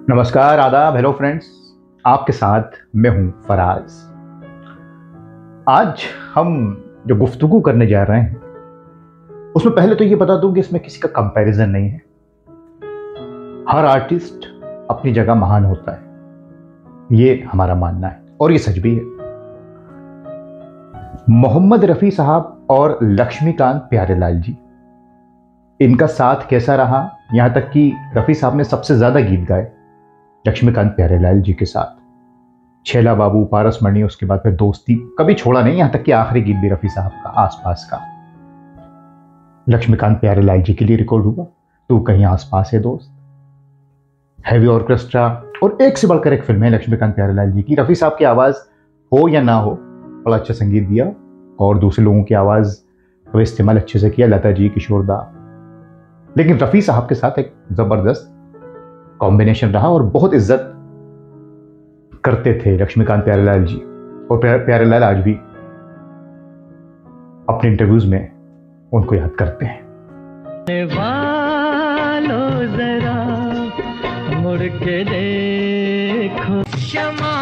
नमस्कार, आदाब, hello friends. आपके साथ मैं हूं फराज। आज हम जो गुफ्तगू करने जा रहे हैं उसमें पहले तो ये बता दूं कि इसमें किसी का कंपैरिजन नहीं है। हर आर्टिस्ट अपनी जगह महान होता है, ये हमारा मानना है और ये सच भी है। मोहम्मद रफी साहब और लक्ष्मीकांत प्यारेलाल जी, इनका साथ कैसा रहा, यहां तक कि रफी साहब ने सबसे ज्यादा गीत गाए लक्ष्मीकांत प्यारेलाल जी के साथ। छैला बाबू, पारस मणि, उसके बाद फिर दोस्ती, कभी छोड़ा नहीं, यहां तक कि आखिरी गीत भी रफी साहब का आसपास का लक्ष्मीकांत प्यारेलाल जी के लिए रिकॉर्ड हुआ, तू कहीं आसपास है दोस्त, हैवी ऑर्केस्ट्रा, और एक से बढ़कर एक फिल्म है लक्ष्मीकांत प्यारेलाल जी की। रफी साहब की आवाज हो या ना हो, बड़ा अच्छा संगीत दिया और दूसरे लोगों की आवाज का इस्तेमाल अच्छे से किया, लता जी, किशोर दा। लेकिन रफी साहब के साथ एक जबरदस्त कॉम्बिनेशन रहा और बहुत इज्जत करते थे लक्ष्मीकांत प्यारेलाल जी। और प्यारेलाल आज भी अपने इंटरव्यूज में उनको याद करते हैं। जरा मुड़ के देखो, क्षमा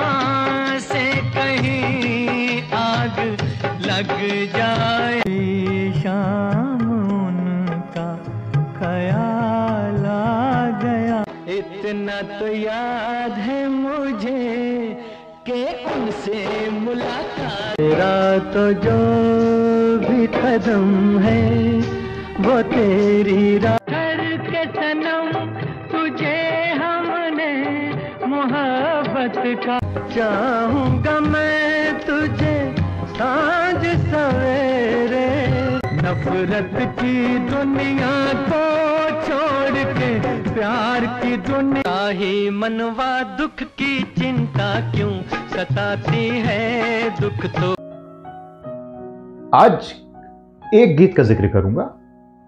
से कहीं आग लग जाए, शाम उनका ख्याल आ गया। इतना तो याद है मुझे कि उनसे मुलाकात, तेरा तो जो भी कदम है वो तेरी राह के सनम, तुझे हमने मोहब्बत का, चाहूंगा मैं तुझे सांझ सवेरे, नफरत की दुनिया को छोड़ के प्यार की दुनिया ही मनवा, दुख की चिंता क्यों सताती है, दुख तो। आज एक गीत का जिक्र करूंगा,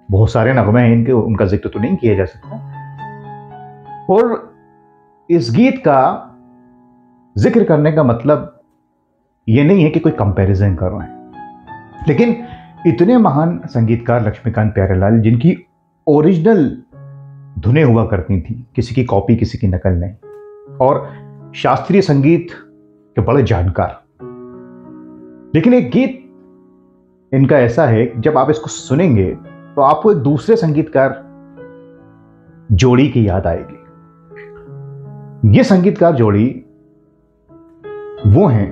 बहुत सारे नगमे हैं इनके, उनका जिक्र तो नहीं किया जा सकता, और इस गीत का जिक्र करने का मतलब ये नहीं है कि कोई कंपैरिजन कर रहे हैं, लेकिन इतने महान संगीतकार लक्ष्मीकांत प्यारेलाल, जिनकी ओरिजिनल धुनें हुआ करती थी, किसी की कॉपी, किसी की नकल नहीं, और शास्त्रीय संगीत के बड़े जानकार। लेकिन एक गीत इनका ऐसा है, जब आप इसको सुनेंगे तो आपको एक दूसरे संगीतकार जोड़ी की याद आएगी। ये संगीतकार जोड़ी वो हैं,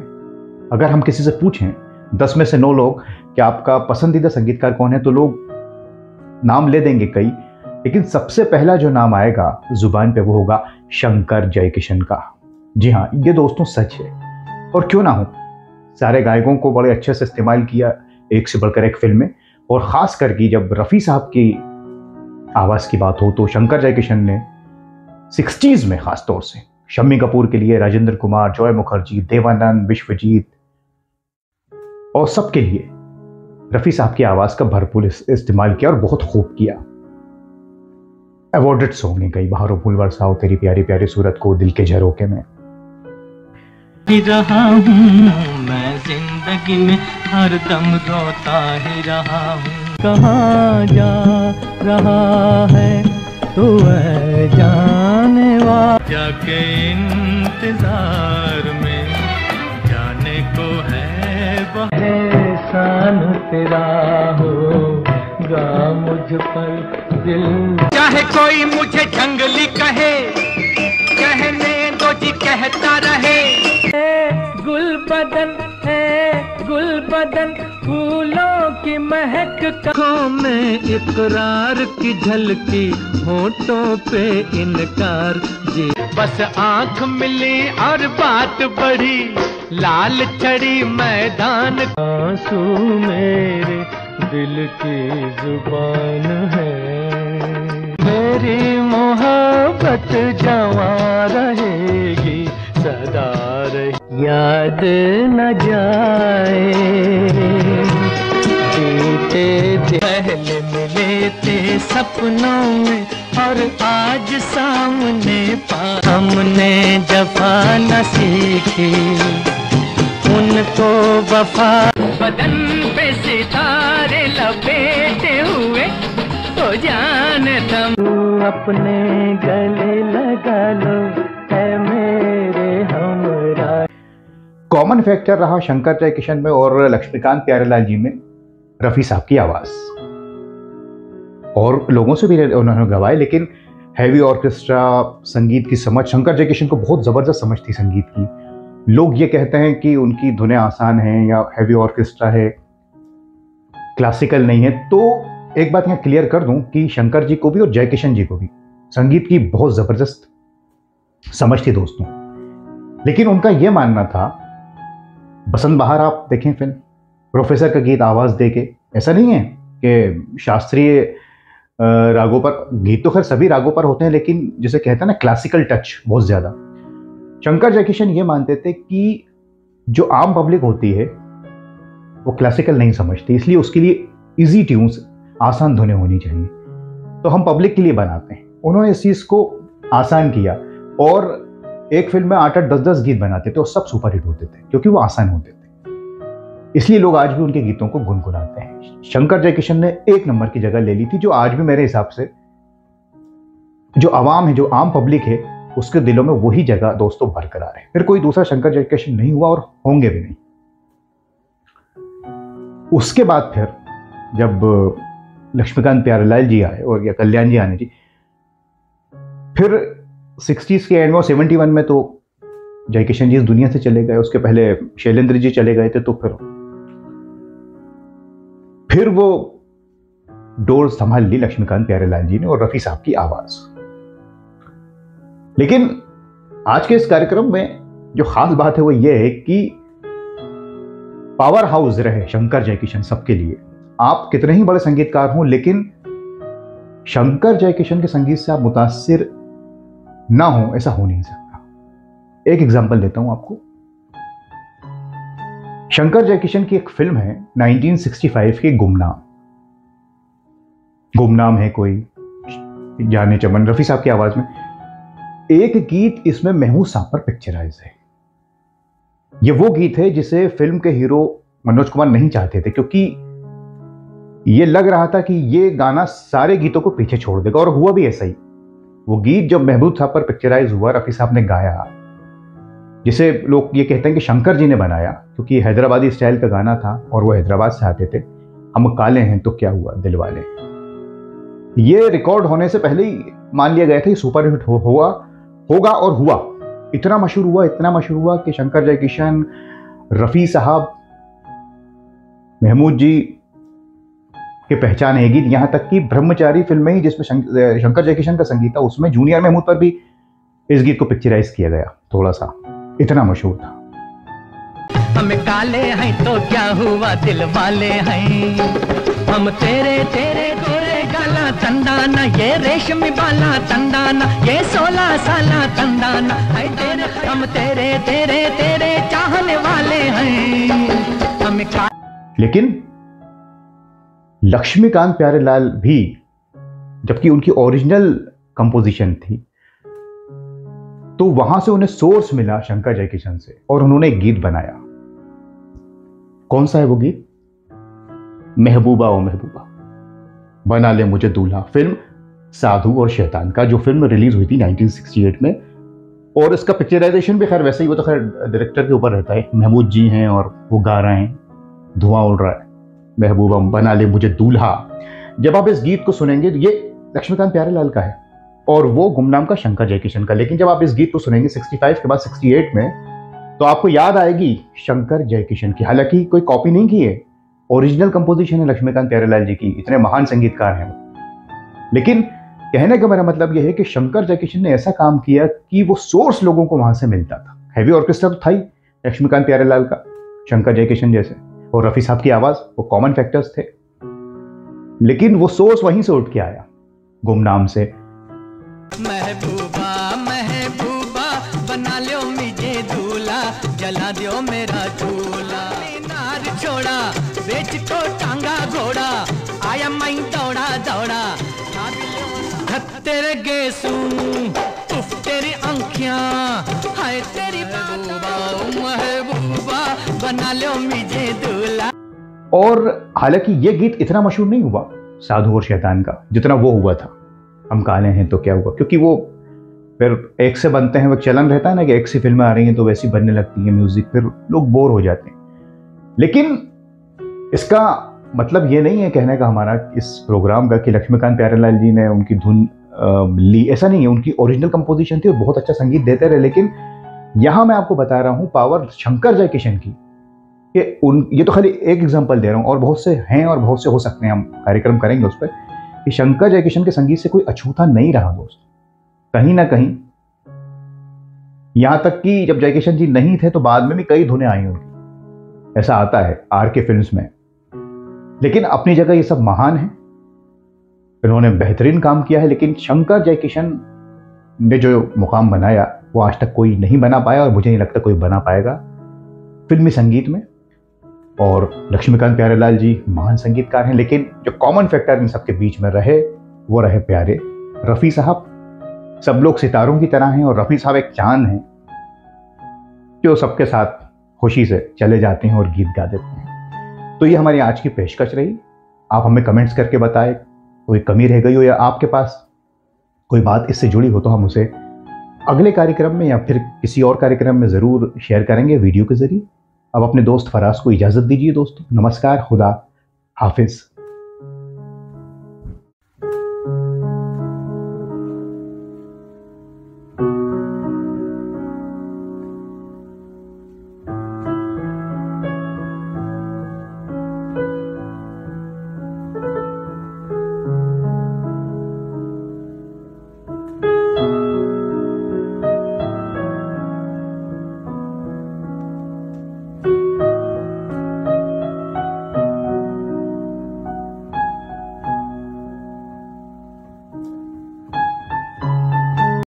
अगर हम किसी से पूछें 10 में से 9 लोग कि आपका पसंदीदा संगीतकार कौन है, तो लोग नाम ले देंगे कई, लेकिन सबसे पहला जो नाम आएगा जुबान पे वो होगा शंकर जयकिशन का। जी हाँ, ये दोस्तों सच है, और क्यों ना हो, सारे गायकों को बड़े अच्छे से इस्तेमाल किया एक से बढ़कर एक फिल्म में, और खास करके जब रफी साहब की आवाज की बात हो तो शंकर जयकिशन ने 60s में खास तौर से शम्मी कपूर के लिए राजेंद्र कुमार, जॉय मुखर्जी, देवानंद, विश्वजीत और सबके लिए रफी साहब की आवाज का भरपूर इस्तेमाल किया और बहुत खूब किया। अवॉर्डेड सॉन्ग है कई, बहारों फूल बरसाओ, तेरी प्यारी प्यारी सूरत को, दिल के झरोके में। रहा हूँ मैं जिंदगी में हरदम रोता ही रहा हूँ, कहाँ जा रहा है तू है जाने वाला, जाके इंतजार में जाने को है एहसान तेरा होगा मुझ पर दिल, चाहे कोई मुझे जंगली कहे, कहने दो जी कहता रहे, गुलबदन है गुलबदन, फूलों की महक आँखों में इकरार की झलकी, होठों पे इनकार जी, बस आँख मिली और बात बढ़ी, लाल चढ़ी मैदान, आंसू मेरे दिल की जुबान है, मेरी मोहब्बत जवां रहेगी सदा रही, याद न जाए बीते पहले मिले थे सपनों में, और आज सामने हमने जफा न सीखी, उन तो वफा, बदन पे सितारे लपेटे हुए तो जान थम, तू अपने गले लगा लो है मेरे हमरा। कॉमन फैक्टर रहा शंकर जयकिशन में और लक्ष्मीकांत प्यारेलाल जी में रफी साहब की आवाज, और लोगों से भी उन्होंने गवाए, लेकिन हैवी ऑर्केस्ट्रा, संगीत की समझ, शंकर जयकिशन को बहुत जबरदस्त समझ थी संगीत की। लोग ये कहते हैं कि उनकी धुनें आसान हैं या हैवी ऑर्केस्ट्रा है, क्लासिकल नहीं है। तो एक बात यहाँ क्लियर कर दूं कि शंकर जी को भी और जयकिशन जी को भी संगीत की बहुत जबरदस्त समझ थी दोस्तों। लेकिन उनका यह मानना था, बसंत बहार आप देखें फिल्म, प्रोफेसर का गीत आवाज देके, ऐसा नहीं है कि शास्त्रीय रागों पर, गीत तो खैर सभी रागों पर होते हैं, लेकिन जिसे कहते हैं ना क्लासिकल टच बहुत ज्यादा। शंकर जयकिशन ये मानते थे कि जो आम पब्लिक होती है वो क्लासिकल नहीं समझती, इसलिए उसके लिए इजी ट्यून्स, आसान धुनें होनी चाहिए, तो हम पब्लिक के लिए बनाते हैं। उन्होंने इस चीज को आसान किया और एक फिल्म में 8-8, 10-10 गीत बनाते थे और सब सुपरहिट होते थे क्योंकि वो आसान होते थे। इसलिए लोग आज भी उनके गीतों को गुनगुनाते हैं। शंकर जयकिशन ने एक नंबर की जगह ले ली थी, जो आज भी मेरे हिसाब से जो आवाम है, जो आम पब्लिक है, उसके दिलों में वही जगह दोस्तों बरकरार है। फिर कोई दूसरा शंकर जयकिशन नहीं हुआ और होंगे भी नहीं। उसके बाद फिर जब लक्ष्मीकांत प्यारेलाल जी आए और या कल्याण जी आने जी, फिर 60s के एंड में, 71 में तो जयकिशन जी इस दुनिया से चले गए। उसके पहले शैलेंद्र जी चले गए थे, तो फिर वो डोर संभाल ली लक्ष्मीकांत प्यारेलाल जी ने और रफी साहब की आवाज। लेकिन आज के इस कार्यक्रम में जो खास बात है वो ये है कि पावर हाउस रहे शंकर जयकिशन सबके लिए। आप कितने ही बड़े संगीतकार हों, लेकिन शंकर जयकिशन के संगीत से आप मुतासिर ना हो, ऐसा हो नहीं सकता। एक एग्जांपल देता हूं आपको। शंकर जयकिशन की एक फिल्म है 1965 की, गुमनाम है कोई, जाने चमन, रफी साहब की आवाज में। एक गीत इसमें महमूद साहब पर पिक्चराइज है। ये वो गीत है जिसे फिल्म के हीरो मनोज कुमार नहीं चाहते थे, क्योंकि ये लग रहा था कि ये गाना सारे गीतों को पीछे छोड़ देगा, और हुआ भी ऐसा ही। वो गीत जब महमूद साहब पर पिक्चराइज हुआ, रफी साहब ने गाया, जिसे लोग ये कहते हैं कि शंकर जी ने बनाया, क्योंकि हैदराबादी स्टाइल का गाना था और वो हैदराबाद से आते थे। हम काले हैं तो क्या हुआ दिलवाले, ये रिकॉर्ड होने से पहले ही मान लिया गया था कि सुपरहिट होगा, और हुआ। इतना मशहूर हुआ कि शंकर जयकिशन, रफी साहब, महमूद जी की पहचान है गीत। यहां तक कि ब्रह्मचारी फिल्म में ही, जिसमें शंकर जयकिशन का संगीत था, उसमें जूनियर महमूद पर भी इस गीत को पिक्चराइज किया गया थोड़ा सा, इतना मशहूर था। हम काले हैं तो क्या हुआ दिल वाले हैं, हम तेरे तेरे गोरे गाला चंदाना, ये रेशमी बाला चंदाना, ये 16 साला चंदाना है तेरे, हम तेरे तेरे तेरे चाहने वाले हैं, हम। लेकिन लक्ष्मीकांत प्यारेलाल भी, जबकि उनकी ओरिजिनल कंपोजिशन थी, तो वहां से उन्हें सोर्स मिला शंकर जयकिशन से, और उन्होंने एक गीत बनाया। कौन सा है वो गीत? महबूबा ओ महबूबा बना ले मुझे दूल्हा, फिल्म साधु और शैतान का, जो फिल्म रिलीज हुई थी 1968 में। और इसका पिक्चराइजेशन भी खैर वैसे ही, वो तो खैर डायरेक्टर के ऊपर रहता है। महमूद जी हैं और वो गा रहे हैं, धुआं उड़ रहा है, महबूबा बना ले मुझे दूल्हा। जब आप इस गीत को सुनेंगे, ये लक्ष्मीकांत प्यारेलाल का है और वो गुमनाम का शंकर जयकिशन का। लेकिन जब आप इस गीत को सुनेंगे 65 के बाद 68 में, तो आपको याद आएगी शंकर जयकिशन की। हालांकि कोई कॉपी नहीं की है, ओरिजिनल कंपोजिशन है लक्ष्मीकांत प्यारेलाल जी की, इतने महान संगीतकार हैं वो। लेकिन कहने का मेरा मतलब यह है कि शंकर जयकिशन ने ऐसा काम किया कि वो सोर्स लोगों को वहां से मिलता था। हैवी ऑर्केस्ट्रा तो था ही लक्ष्मीकांत प्यारेलाल का, शंकर जयकिशन जैसे, और रफी साहब की आवाज, वो कॉमन फैक्टर्स थे। लेकिन वो सोर्स वहीं से उठ के आया, गुमनाम से। महबूबा महबूबा बना लो मुझे दूल्हा, जला दो मेरा चूल्हा, नार छोड़ा बेच को टांगा घोड़ा, आया मैं दौड़ा दौड़ा, तेरे गेसू उफ तेरी आंखियां, हाय तेरी महबूबा महबूबा बना लो मुझे दूल्हा। और हालांकि ये गीत इतना मशहूर नहीं हुआ साधु और शैतान का जितना वो हुआ था, हम काले हैं तो क्या हुआ, क्योंकि वो फिर एक से बनते हैं, वो चलन रहता है ना कि एक से फिल्में आ रही हैं तो वैसी बनने लगती हैं म्यूजिक, फिर लोग बोर हो जाते हैं। लेकिन इसका मतलब ये नहीं है कहने का हमारा इस प्रोग्राम का कि लक्ष्मीकांत प्यारेलाल जी ने उनकी धुन ली, ऐसा नहीं है। उनकी ओरिजिनल कंपोजिशन थी और बहुत अच्छा संगीत देते रहे। लेकिन यहां मैं आपको बता रहा हूं पावर शंकर जयकिशन की, कि ये तो खाली एक एग्जांपल दे रहा हूं और बहुत से हैं और बहुत से हो सकते हैं, हम कार्यक्रम करेंगे उस पर, कि शंकर जयकिशन के संगीत से कोई अछूता नहीं रहा दोस्त, कहीं ना कहीं। यहां तक कि जब जयकिशन जी नहीं थे तो बाद में भी कई धुनें आई उनकी, ऐसा आता है आर के फिल्म्स में। लेकिन अपनी जगह ये सब महान है, इन्होंने बेहतरीन काम किया है। लेकिन शंकर जयकिशन ने जो मुकाम बनाया वो आज तक कोई नहीं बना पाया और मुझे नहीं लगता कोई बना पाएगा फिल्मी संगीत में। और लक्ष्मीकांत प्यारेलाल जी महान संगीतकार हैं, लेकिन जो कॉमन फैक्टर इन सबके बीच में रहे वो रहे प्यारे रफ़ी साहब। सब लोग सितारों की तरह हैं और रफ़ी साहब एक चांद हैं जो सबके साथ खुशी से चले जाते हैं और गीत गा देते हैं। तो ये हमारी आज की पेशकश रही। आप हमें कमेंट्स करके बताएं कोई कमी रह गई हो या आपके पास कोई बात इससे जुड़ी हो तो हम उसे अगले कार्यक्रम में या फिर किसी और कार्यक्रम में ज़रूर शेयर करेंगे वीडियो के ज़रिए। अब अपने दोस्त फराज को इजाज़त दीजिए दोस्तों। नमस्कार, खुदा हाफिज़।